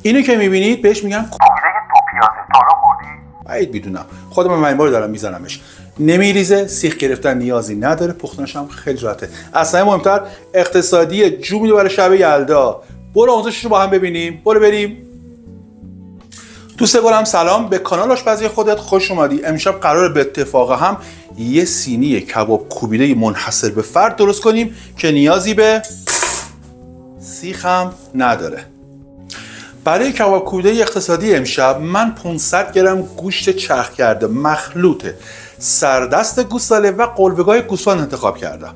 اینو که میبینید بهش میگن کوبیده دو پیازه. تا حالا خوردی؟ بعید میدونم، خودم من بار دارم میزنمش. نمیریزه، سیخ گرفتن نیازی نداره، پختنش هم خیلی راحته. اصلا مهمتر اقتصادی، جو میده برای شب یلدا. برو آموزشش رو با هم ببینیم. برو بریم. دوست گلم سلام، به کانال آشپزی خودت خوش اومدی. امشب قراره به اتفاق هم یه سینی کباب کوبیده منحصر به فرد درست کنیم که نیازی به سیخ هم نداره. برای کباب کوبیده اقتصادی امشب من 500 گرم گوشت چرخ کرده مخلوط سردست گوساله و قلبه‌گاه گوسفند انتخاب کردم.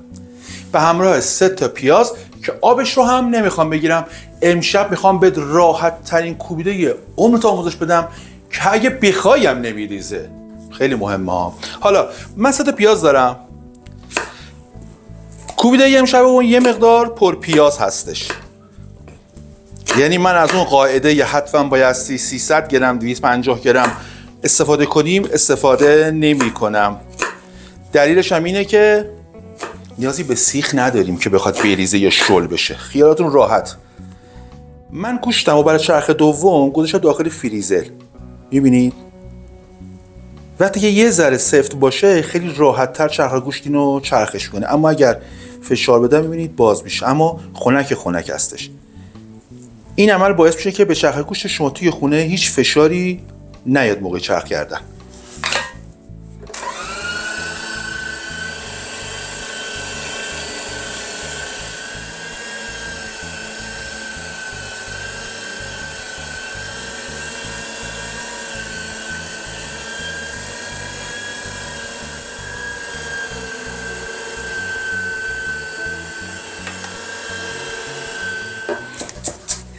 به همراه 3 تا پیاز که آبش رو هم نمیخوام بگیرم. امشب میخوام به راحت ترین کوبیده عمرت آموزش بدم که اگه بخوایم نمیریزه. خیلی مهمه ها. حالا من 3 تا پیاز دارم. کوبیده امشب اون یه مقدار پر پیاز هستش. یعنی من از اون قاعده حتما بایستی 300 گرم 250 گرم استفاده کنیم استفاده نمی کنم. دلیلش هم اینه که نیازی به سیخ نداریم که بخواد بریزه یا شل بشه. خیالاتون راحت. من گوشتم و برای چرخ دوم گذاشتم داخل فریزر. میبینید؟ وقتی که یه ذره سفت باشه خیلی راحت تر چرخ گوشت اینو چرخش کنه. اما اگر فشار بدم میبینید باز میشه. اما خنک هستش. این عمل باعث میشه که به چرخ گوشت شما توی خونه هیچ فشاری نیاد موقع چرخ کردن.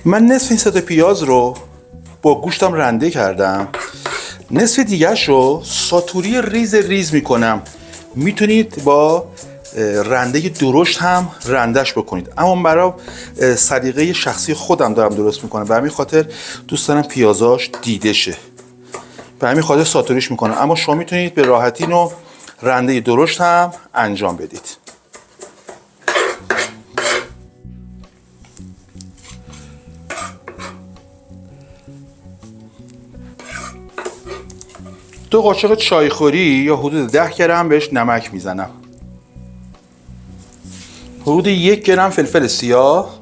من نصف این 3 تا پیاز رو با گوشتم رنده کردم. نصف دیگرش رو ساتوری ریز میکنم. میتونید با رنده درشت هم رندش بکنید. اما برای سلیقه شخصی خودم دارم درست میکنم. به همین خاطر دوست دارم پیازاش دیده شه. به همین خاطر ساتوریش میکنم. اما شما میتونید به راحتی اینو رنده درشت هم انجام بدید. دو قاشق چایخوری یا حدود 10 گرم بهش نمک میزنم. حدود 1 گرم فلفل سیاه.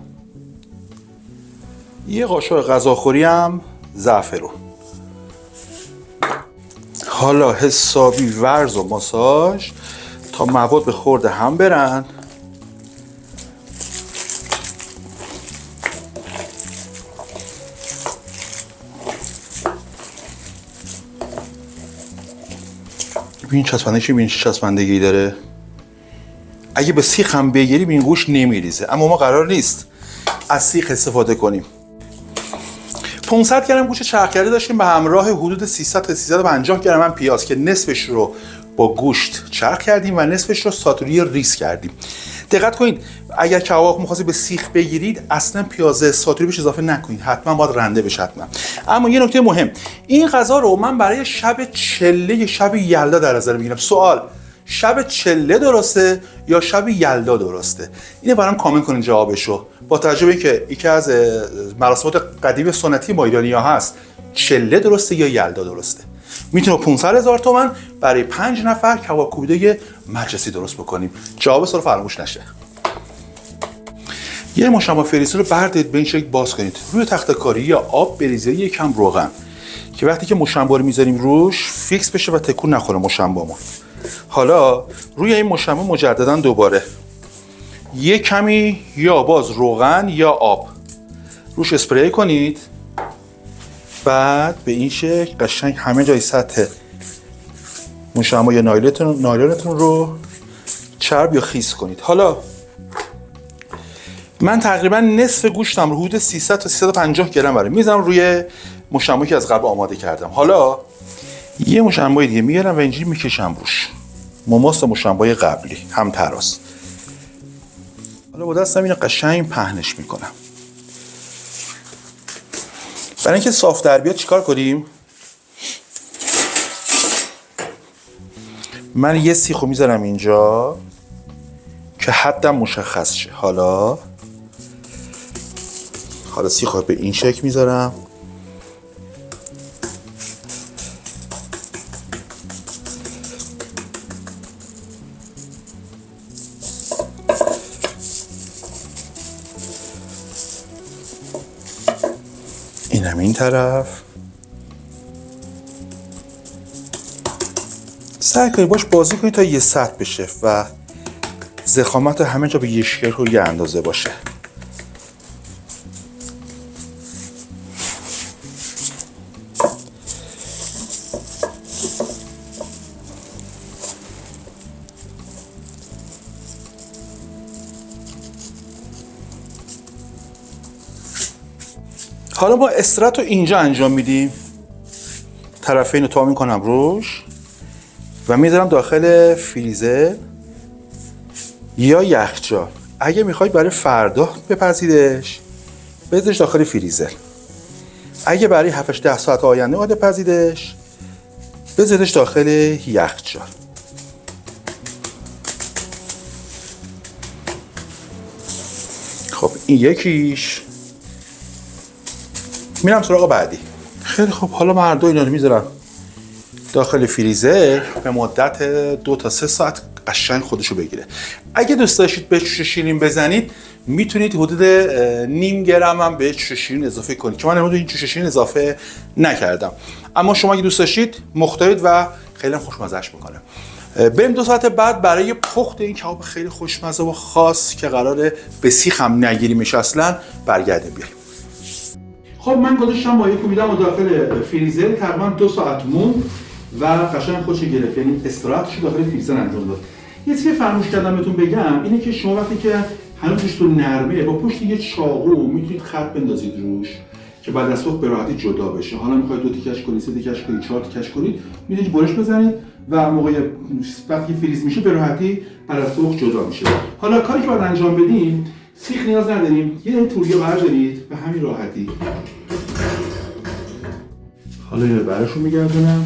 1 قاشق غذاخوری هم زعفرون. حالا حسابی ورز و ماساژ تا مواد به خورد هم برن. ببین چسبندگی چه چسبندگی داره. اگه به سیخ هم بگیریم این گوشت نمیریزه. اما ما قرار نیست از سیخ استفاده کنیم. 500 گرم گوشت چرخ کرده داشتیم به همراه حدود 300 تا 350 گرم هم پیاز که نصفش رو با گوشت چرخ کردیم و نصفش رو ساتوری ریز کردیم. دقت کنید اگر کباب می‌خواستید به سیخ بگیرید اصلا پیاز ساتوری بهش اضافه نکنید. حتما باید رنده بشه حتما. اما یه نکته مهم، این غذا رو من برای شب چله شب یلدا در نظر میگیرم. سوال، شب چله درسته یا شب یلدا درسته؟ اینو برام کامنت کنین جوابشو. با توجه به اینکه یکی از مراسمات قدیم سنتی ما ایرانی‌ها هست، چله درسته یا یلدا درسته؟ میتونه 500,000 تومان برای 5 نفر کباب کوبیده مجلسی درست بکنیم. جواب سوال فراموش نشه. یه مشامبا فریزر رو بردارید به این شکل باز کنید. روی تخته کاری یا آب بریزید یک کم روغن که وقتی که مشامبا رو میذاریم روش فیکس بشه و تکون نخوره مشامبامون. حالا روی این مشامبا مجددا دوباره یک کمی یا باز روغن یا آب روش اسپری کنید. بعد به این شکل قشنگ همه جای سطح مشامبا یا نایلونتون رو چرب یا خیس کنید. حالا من تقریبا نصف گوشتم رو حدود 300 تا 350 گرم برای میذارم روی مشامبایی که از قبل آماده کردم. حالا یه مشامبای دیگه میارم و اینجوری میکشم روش. مماس مشامبای قبلی هم تراس. حالا با دستم اینو قشنگ پهنش میکنم. برای اینکه صاف در بیاد چیکار کنیم؟ من یه سیخو میذارم اینجا که حدم مشخص شه. حالا سیخو به این شکل میذارم. اینم این طرف. سعی کنید باش بازی کنید تا یه سطح بشه و ضخامت همه جا به یه شکل و یه اندازه باشه. حالا ما استرات رو اینجا انجام میدیم. طرفین رو تا میکنم روش و میذارم داخل فریزر یا یخچال. اگه میخواید برای فردا بپزیدش بذارش داخل فریزر. اگه برای 7-10 ساعت آینده میخواید بپزیدش بذارش داخل یخچال. خب این یکیش. میرم سراغ بعدی. خیلی خب، حالا من هر دو اینا رو میذارم داخل فریزر به مدت 2 تا 3 ساعت قشنگ خودشو بگیره. اگه دوست داشتید به جوش شیرین بزنید میتونید حدود نیم گرم هم به جوش شیرین اضافه کنید که من امروز این جوش شیرین اضافه نکردم. اما شما اگه دوست داشتید مختارید و خیلی خوشمزه‌اش میکنه. بریم 2 ساعت بعد برای پخت این کباب خیلی خوشمزه و خاص که قراره به سیخ هم نگیریمش اصلا برگردیم بیاریم. خب من گذاشتم با یک کوبیدم داخل فریزر تقریبا 2 ساعت موند و قشنگ خودش گرفت، یعنی استراحتش داخل فریزر انجام داد. یه چیزی فراموش کردم بهتون بگم اینه که شما وقتی که هنوز پوست نرمه با پشت یه چاقو میتونید خط بندازید روش که بعد از سوخت به راحتی جدا بشه. حالا میخواید 2 تیکش کنید، 3 تیکش کنید، 4 تیکش کنید، میتونید برش بزنید و موقع وقتی فریز میشه به راحتی بعد از سوخت جدا میشه. حالا کاری که باید انجام بدیم، سیخ نیاز نداریم، یه توریه بردارید به همین راحتی. حالا اینو براشون میگردونم،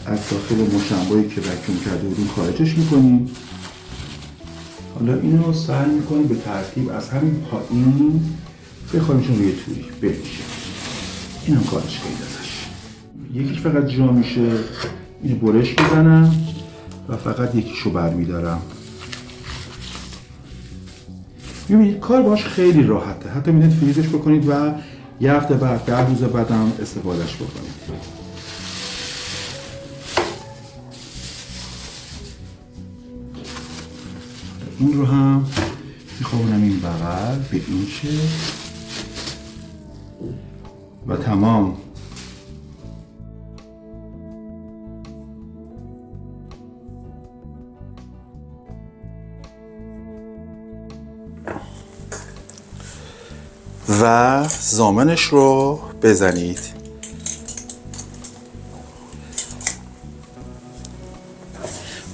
از داخل مشنبایی که وکیوم کرده بودیم خارجش میکنیم. حالا اینو سعی میکنیم به ترتیب از همین پایین بخوریمشون روی توری بکشه. این هم کارش کنید ازش. یکیش فقط جا میشه، اینو برش بزنم و فقط یکیشو برمیدارم. میبینید کار باش خیلی راحته. حتی میتونید فریزش بکنید و یه هفته بعد 10 روز بعد هم استفادهش بکنید. این رو هم میخوابونم این بغل به این شکل و تمام. و زامنش رو بزنید.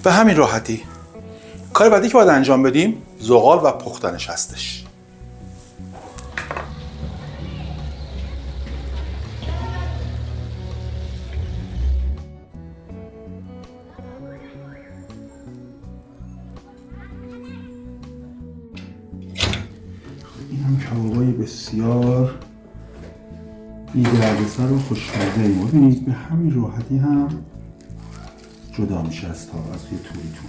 به همین راحتی. کار بعدی که باید انجام بدیم زغال و پختنش هستش. این هم کبابای بسیار بی‌دردسر و خوشمزه. ببینید به همین راحتی هم جدا میشه از یه توریتون.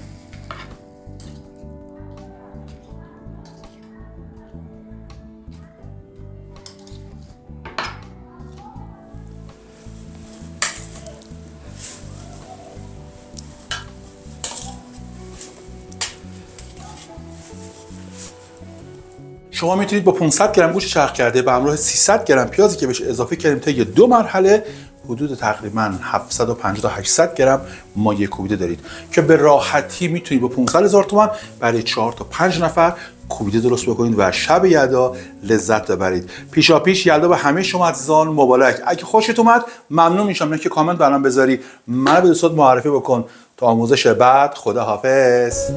شما میتونید با 500 گرم گوشت چرخ کرده به همراه 300 گرم پیازی که بهش اضافه کردیم طی 2 مرحله حدود تقریبا 750 تا 800 گرم مایه کوبیده دارید که به راحتی میتونید با 500,000 تومان برای 4 تا 5 نفر کوبیده درست بکنید و شب یلدا لذت ببرید. پیشاپیش یلدا به همه شما عزیزان مبارک. اگه خوشت اومد ممنون میشم که کامنت برام بذاری، منو به دوستات معرفی بکن. تا آموزش بعد، خدا حافظ.